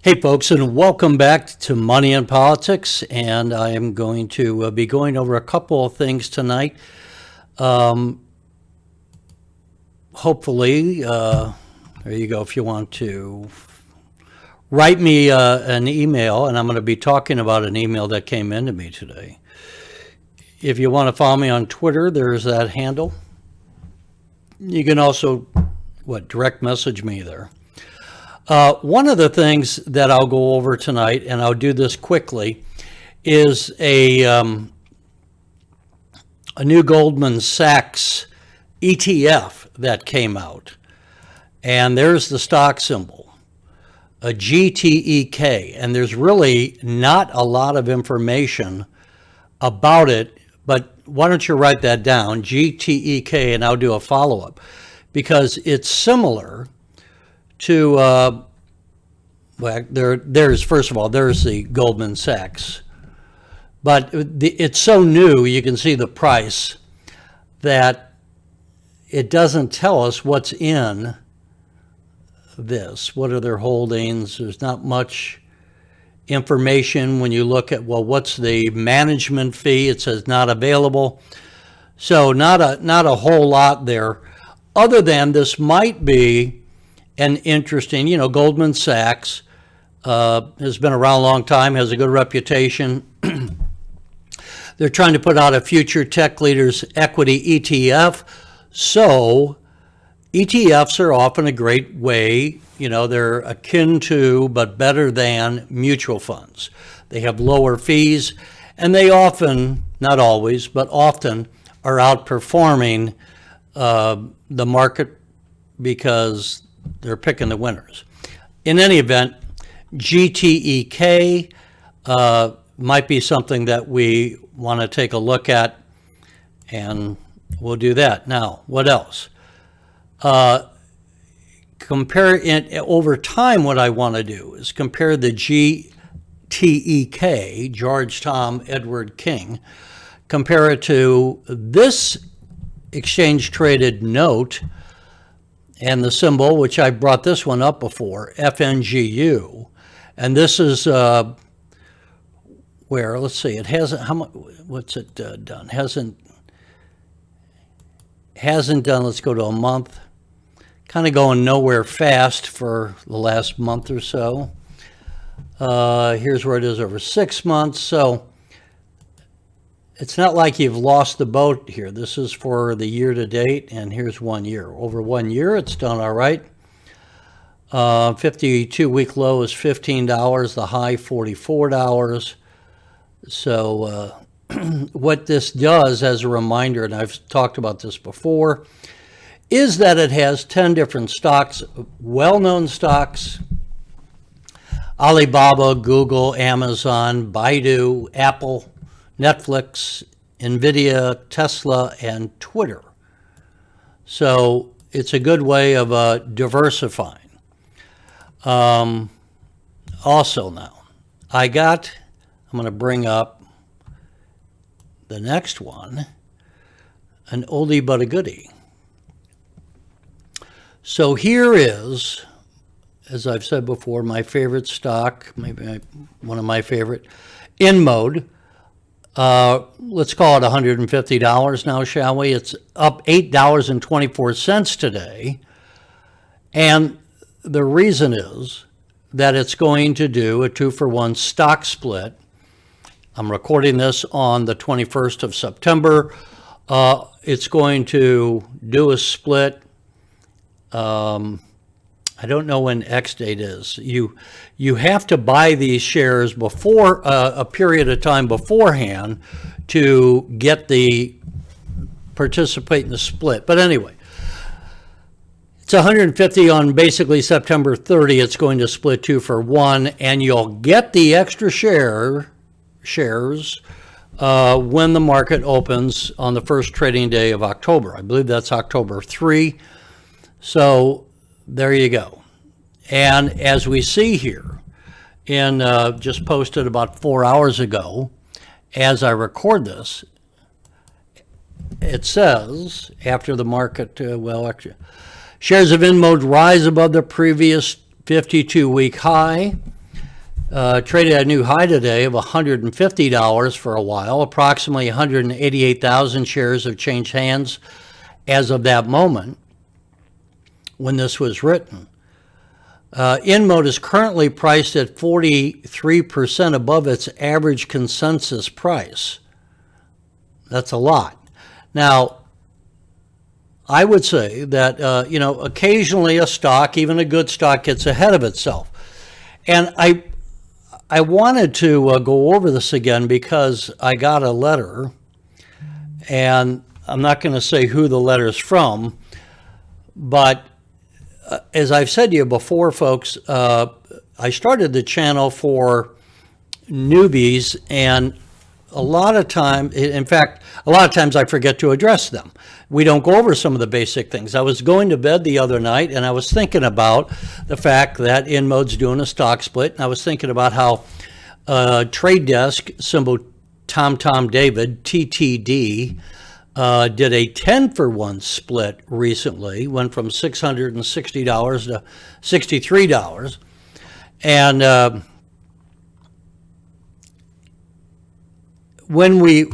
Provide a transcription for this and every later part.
Hey folks, and welcome back to Money and Politics. And I am going to be going over a couple of things tonight. Hopefully, there you go. If you want to write me an email, and I'm going to be talking about an email that came into me today. If you want to follow me on Twitter, there's that handle. You can also, direct message me there. One of the things that I'll go over tonight, and I'll do this quickly, is a new Goldman Sachs ETF that came out. And there's the stock symbol, a GTEK. And there's really not a lot of information about it, but why don't you write that down, GTEK, and I'll do a follow-up, because it's similar to, there's first of all, there's the Goldman Sachs. But it's so new, you can see the price, that it doesn't tell us what's in this. What are their holdings? There's not much information when you look at, what's the management fee? It says not available. So not a whole lot there, other than this might be an interesting, Goldman Sachs has been around a long time, has a good reputation. They're trying to put out a future tech leaders equity ETF. So ETFs are often a great way, they're akin to, but better than mutual funds. They have lower fees, and they often, not always, but often are outperforming the market because they're picking the winners. In any event, GTEK might be something that we want to take a look at, and we'll do that. Now, what else? Compare it over time. What I want to do is compare the GTEK, George Tom Edward King, compare it to this exchange traded note and the symbol, which I brought this one up before, FNGU. And this is where, let's see, it hasn't, what's it done? Hasn't done, let's go to a month. Kind of going nowhere fast for the last month or so. Here's where it is over 6 months. So it's not like you've lost the boat here. This is for the year to date, and here's 1 year. Over 1 year, it's done all right. 52-week low is $15, the high $44. So what this does, as a reminder, and I've talked about this before, is that it has 10 different stocks, well-known stocks: Alibaba, Google, Amazon, Baidu, Apple, Netflix, NVIDIA, Tesla, and Twitter. So it's a good way of diversifying. Also now, I'm going to bring up the next one, an oldie but a goodie. So here is, as I've said before, my favorite stock, maybe one of my favorite, INMD. Let's call it $150 now, shall we? It's up $8.24 today. And the reason is that it's going to do a 2-for-1 stock split. I'm recording this on the 21st of September. It's going to do a split. I don't know when X date is. You have to buy these shares before a period of time beforehand to get participate in the split. But anyway, it's 150 on basically September 30. It's going to split 2-for-1, and you'll get the extra shares when the market opens on the first trading day of October. I believe that's October 3. So there you go. And as we see here, just posted about 4 hours ago, as I record this, it says, after the market, shares of INMD rise above the previous 52-week high. Traded at a new high today of $150 for a while. Approximately 188,000 shares have changed hands as of that moment when this was written. INMD is currently priced at 43% above its average consensus price. That's a lot. Now, I would say that, occasionally a stock, even a good stock, gets ahead of itself. And I wanted to go over this again because I got a letter, and I'm not going to say who the letter's from, but as I've said to you before, folks, I started the channel for newbies, and a lot of times I forget to address them. We don't go over some of the basic things. I was going to bed the other night, and I was thinking about the fact that INMD's doing a stock split, and I was thinking about how Trade Desk, symbol Tom David, TTD, did a 10-for-1 split recently, went from $660 to $63. And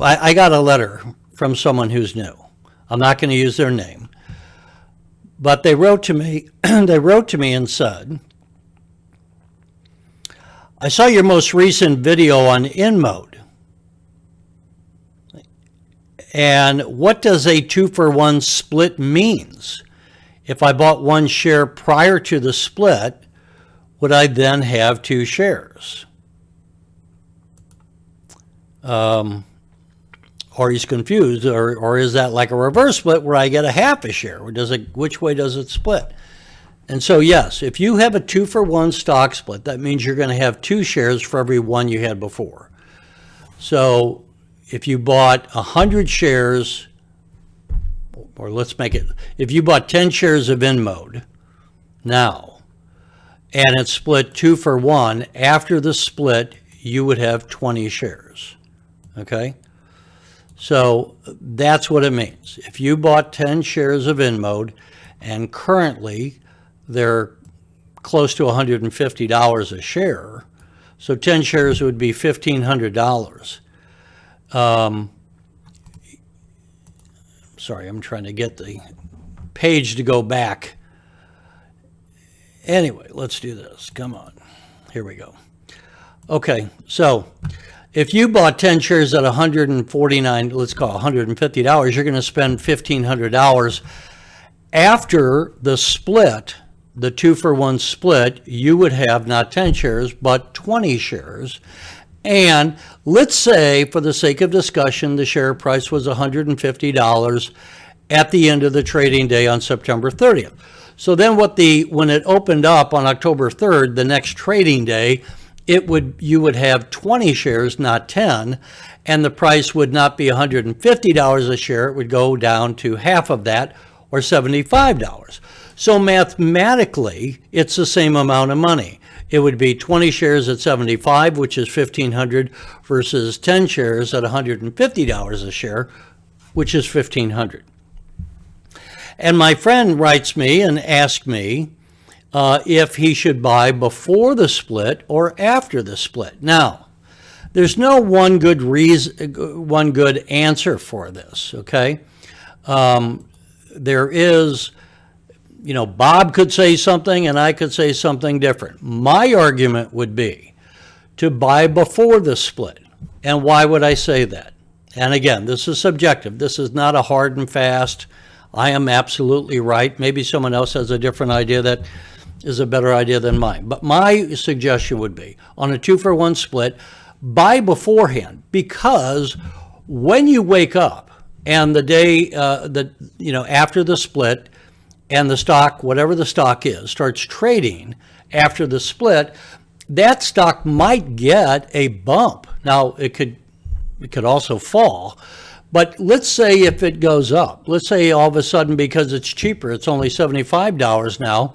I got a letter from someone who's new. I'm not going to use their name, but they wrote to me. They wrote to me and said, "I saw your most recent video on INMD. And what does a 2-for-1 split means? If I bought one share prior to the split, would I then have 2 shares?" Or he's confused, or is that like a reverse split where I get a half a share? Or which way does it split? And so, yes, if you have a 2-for-1 stock split, that means you're going to have 2 shares for every one you had before. So if you bought 100 shares, or let's make it, if you bought 10 shares of INMD now, and it split 2-for-1, after the split, you would have 20 shares, okay? So that's what it means. If you bought 10 shares of INMD, and currently they're close to $150 a share, so 10 shares would be $1,500. Sorry, I'm trying to get the page to go back. Anyway, let's do this. Come on. Here we go. Okay, so if you bought 10 shares at $149, let's call it $150, you're going to spend $1,500. After the split, the 2-for-1 split, you would have not 10 shares, but 20 shares. And let's say, for the sake of discussion, the share price was $150 at the end of the trading day on September 30th. So then when it opened up on October 3rd, the next trading day, you would have 20 shares, not 10, and the price would not be $150 a share. It would go down to half of that, or $75. So mathematically, it's the same amount of money. It would be 20 shares at $75, which is $1,500, versus 10 shares at $150 a share, which is $1,500. And my friend writes me and asks me if he should buy before the split or after the split. Now, there's no one good answer for this, okay? There is, Bob could say something and I could say something different. My argument would be to buy before the split. And why would I say that? And again, this is subjective. This is not a hard and fast, I am absolutely right. Maybe someone else has a different idea that is a better idea than mine. But my suggestion would be, on a 2-for-1 split, buy beforehand, because when you wake up and the day after the split, and the stock, whatever the stock is, starts trading after the split, that stock might get a bump. Now, it could also fall, but let's say if it goes up, let's say all of a sudden, because it's cheaper, it's only $75 now.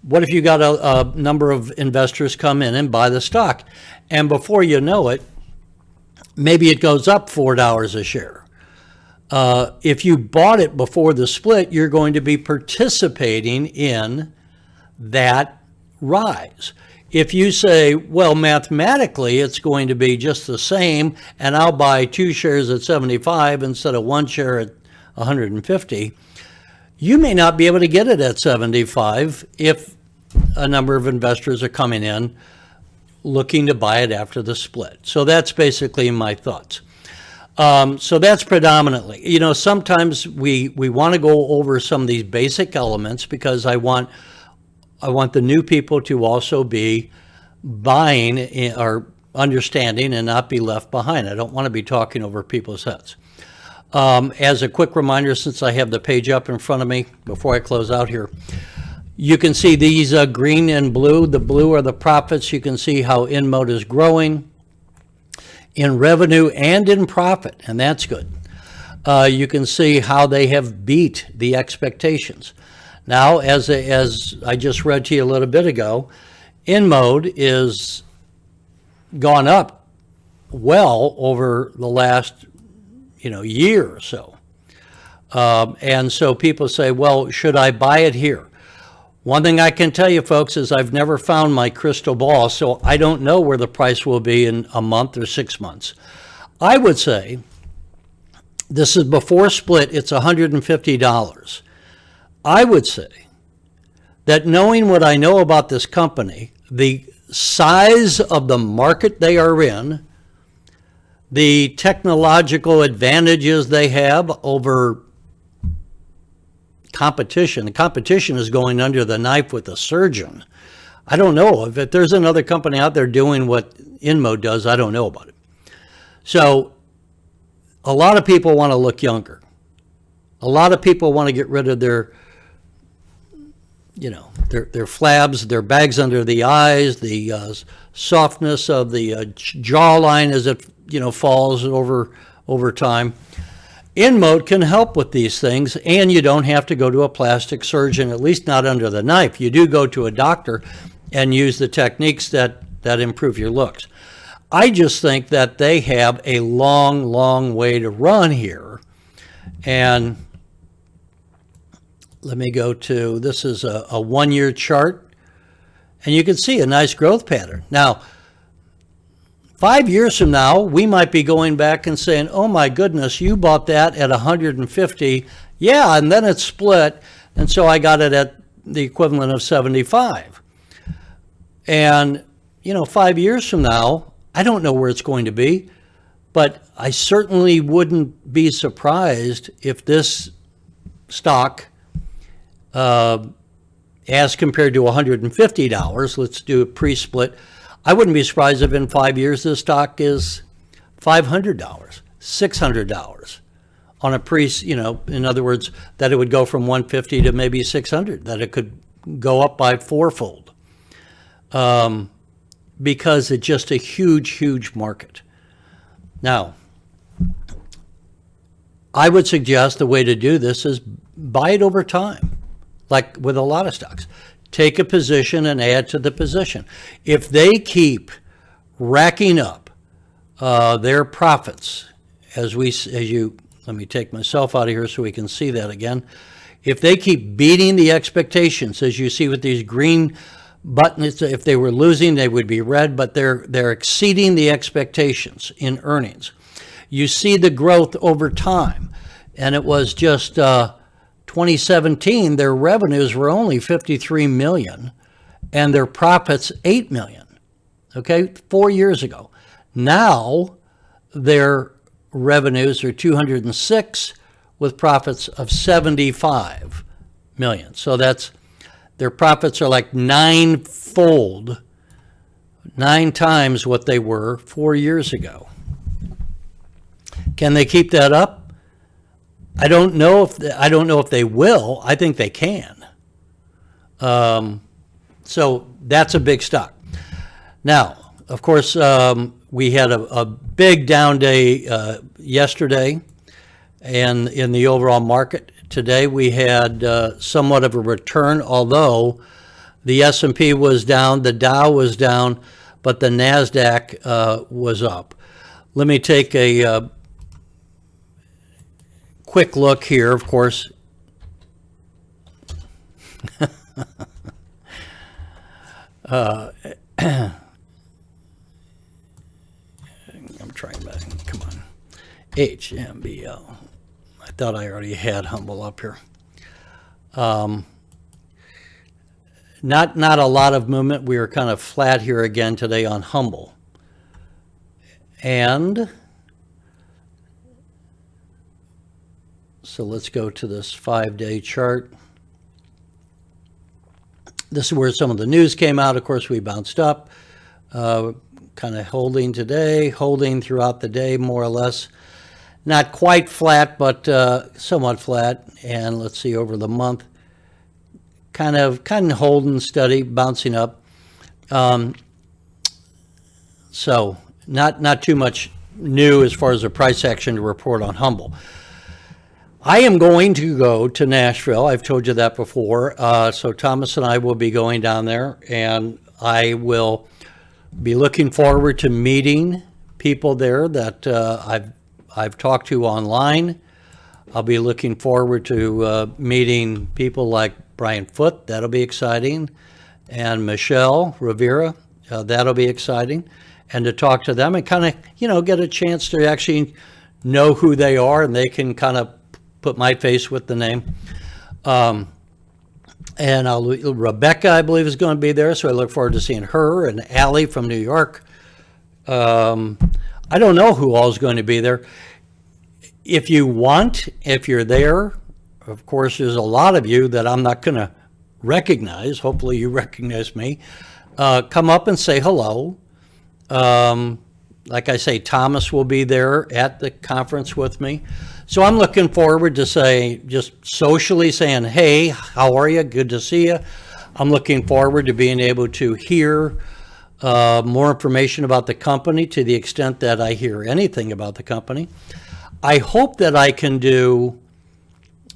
What if you got a number of investors come in and buy the stock, and before you know it, maybe it goes up $4 a share. If you bought it before the split, you're going to be participating in that rise. If you say, well, mathematically, it's going to be just the same, and I'll buy 2 shares at 75 instead of 1 share at 150, you may not be able to get it at 75 if a number of investors are coming in looking to buy it after the split. So that's basically my thoughts. So that's predominantly, sometimes we want to go over some of these basic elements because I want the new people to also be buying or understanding and not be left behind. I don't want to be talking over people's heads. As a quick reminder, since I have the page up in front of me before I close out here, you can see these green and blue. The blue are the profits. You can see how INMD is growing in revenue and in profit, and that's good. You can see how they have beat the expectations. Now, as I just read to you a little bit ago, INMD is gone up well over the last year or so. And so people say, well, should I buy it here? One thing I can tell you, folks, is I've never found my crystal ball, so I don't know where the price will be in a month or 6 months. I would say, this is before split, it's $150. I would say that knowing what I know about this company, the size of the market they are in, the technological advantages they have over competition. The competition is going under the knife with a surgeon. I don't know if there's another company out there doing what INMD does. I don't know about it. So a lot of people want to look younger. A lot of people want to get rid of their flabs, their bags under the eyes, the softness of the jawline as it falls over time. INMD can help with these things, and you don't have to go to a plastic surgeon, at least not under the knife. You do go to a doctor and use the techniques that improve your looks. I just think that they have a long, long way to run here. And let me go to, this is a 1-year chart, and you can see a nice growth pattern. Now, 5 years from now, we might be going back and saying, oh my goodness, you bought that at 150. Yeah, and then it split, and so I got it at the equivalent of 75. And, 5 years from now, I don't know where it's going to be, but I certainly wouldn't be surprised if this stock, as compared to $150, let's do a pre-split, I wouldn't be surprised if in 5 years this stock is $500, $600 on a in other words, that it would go from 150 to maybe 600, that it could go up by fourfold, because it's just a huge, huge market. Now, I would suggest the way to do this is buy it over time, like with a lot of stocks. Take a position and add to the position. If they keep racking up their profits, let me take myself out of here so we can see that again. If they keep beating the expectations, as you see with these green buttons, if they were losing, they would be red, but they're exceeding the expectations in earnings. You see the growth over time, and it was just 2017, their revenues were only $53 million and their profits $8 million, okay, 4 years ago. Now their revenues are 206 with profits of 75 million. So their profits are like 9 times what they were 4 years ago. Can they keep that up? I don't know if they will. I think they can. So that's a big stock. Now, of course, we had a big down day yesterday, and in the overall market today we had somewhat of a return. Although the S&P was down, the Dow was down, but the Nasdaq was up. Let me take a quick look here, of course. I'm trying back. Come on. HMBL. I thought I already had Humbl up here. Not a lot of movement. We were kind of flat here again today on Humbl. And so let's go to this 5-day chart. This is where some of the news came out. Of course, we bounced up, kind of holding today, holding throughout the day, more or less. Not quite flat, but somewhat flat. And let's see, over the month, kind of holding steady, bouncing up. So not too much new as far as the price action to report on Humbl. I am going to go to Nashville. I've told you that before. So Thomas and I will be going down there, and I will be looking forward to meeting people there that I've talked to online. I'll be looking forward to meeting people like Brian Foote. That'll be exciting. And Michelle Rivera. That'll be exciting. And to talk to them and kind of, get a chance to actually know who they are, and they can kind of put my face with the name. And Rebecca, I believe, is going to be there, so I look forward to seeing her, and Allie from New York. I don't know who all is going to be there. If you're there, of course, there's a lot of you that I'm not going to recognize. Hopefully you recognize me. Come up and say hello. Like I say, Thomas will be there at the conference with me. So I'm looking forward to just socially saying, hey, how are you? Good to see you. I'm looking forward to being able to hear more information about the company to the extent that I hear anything about the company. I hope that I can do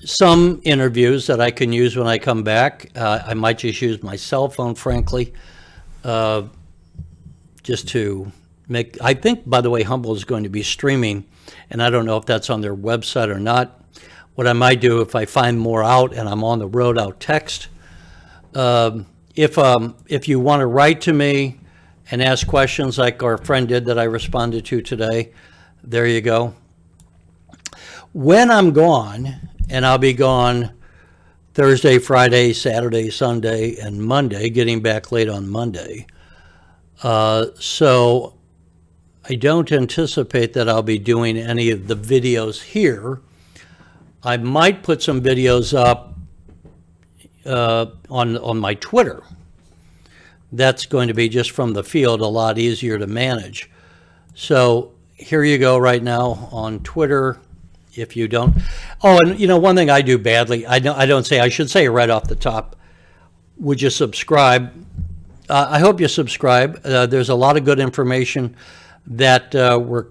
some interviews that I can use when I come back. I might just use my cell phone, frankly, just to make. I think, by the way, Humbl is going to be streaming, and I don't know if that's on their website or not. What I might do, if I find more out and I'm on the road, I'll text. If you want to write to me and ask questions like our friend did that I responded to today, there you go. When I'm gone, and I'll be gone Thursday, Friday, Saturday, Sunday, and Monday, getting back late on Monday. So I don't anticipate that I'll be doing any of the videos here. I might put some videos up on my Twitter. That's going to be just from the field, a lot easier to manage. So here you go right now on Twitter. If you don't, and one thing I do badly, I should say right off the top, would you subscribe? I hope you subscribe. There's a lot of good information that we're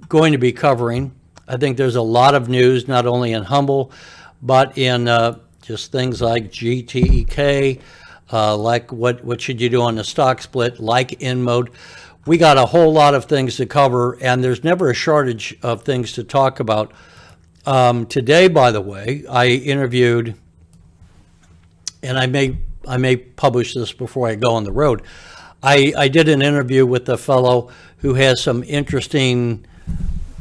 going to be covering. I think there's a lot of news, not only in Humbl, but in just things like GTEK, like what should you do on the stock split, like INMD. We got a whole lot of things to cover, and there's never a shortage of things to talk about. Today, by the way, I interviewed, and I may publish this before I go on the road. I did an interview with a fellow who has some interesting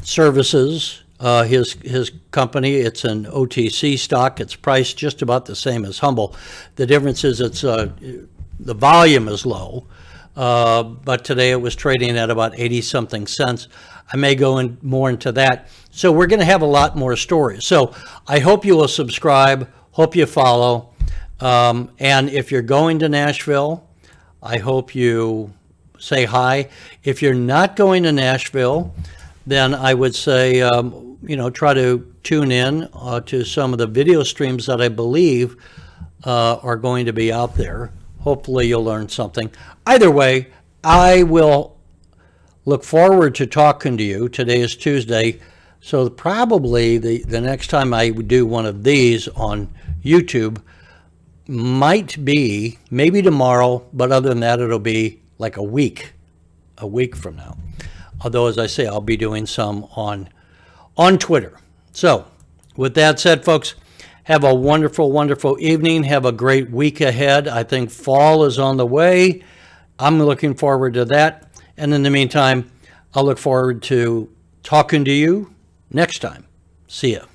services. His company, it's an OTC stock. It's priced just about the same as Humbl. The difference is the volume is low, but today it was trading at about 80-something cents. I may go more into that. So we're going to have a lot more stories. So I hope you will subscribe, hope you follow. And if you're going to Nashville, I hope you say hi. If you're not going to Nashville, then I would say, try to tune in to some of the video streams that I believe are going to be out there. Hopefully you'll learn something. Either way, I will look forward to talking to you. Today is Tuesday, so probably the next time I do one of these on YouTube might be maybe tomorrow, but other than that, it'll be like a week from now. Although, as I say, I'll be doing some on Twitter. So with that said, folks, have a wonderful, wonderful evening. Have a great week ahead. I think fall is on the way. I'm looking forward to that. And in the meantime, I'll look forward to talking to you next time. See ya.